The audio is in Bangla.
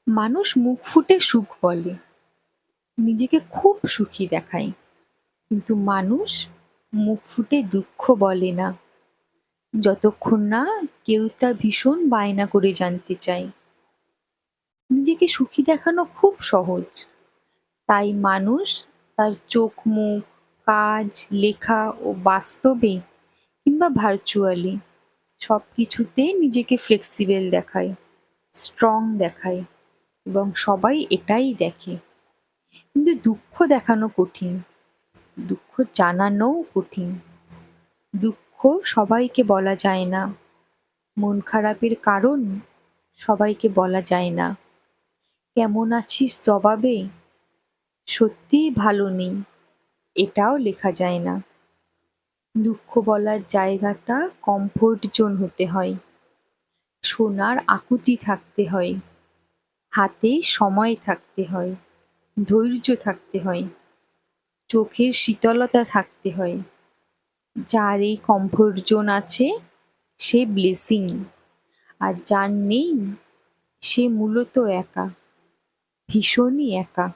মানুষ মুখ ফুটে সুখ বলে, নিজেকে খুব সুখী দেখায়। কিন্তু মানুষ মুখ ফুটে দুঃখ বলে না, যতক্ষণ না কেউ তা ভীষণ বায়না করে জানতে চায়। নিজেকে সুখী দেখানো খুব সহজ, তাই মানুষ তার চোখ মুখ, কাজ, লেখা ও বাস্তবে কিংবা ভার্চুয়ালি সবকিছুতে নিজেকে ফ্লেক্সিবল দেখায়, স্ট্রং দেখায়, এবং সবাই এটাই দেখে। কিন্তু দুঃখ দেখানো কঠিন, দুঃখ জানানোও কঠিন। দুঃখ সবাইকে বলা যায় না, মন খারাপের কারণ সবাইকে বলা যায় না। কেমন আছিস জবাবে সত্যিই ভালো নেই এটাও লেখা যায় না। দুঃখ বলার জায়গাটা কমফোর্ট জোন হতে হয়, শোনার আকুতি থাকতে হয়, হাতে সময় থাকতে হয়, ধৈর্য থাকতে হয়, চোখের শীতলতা থাকতে হয়। যার এই কমফোর্ট জোন আছে সে ব্লেসিং, আর যার নেই সে মূলত একা, ভীষণই একা।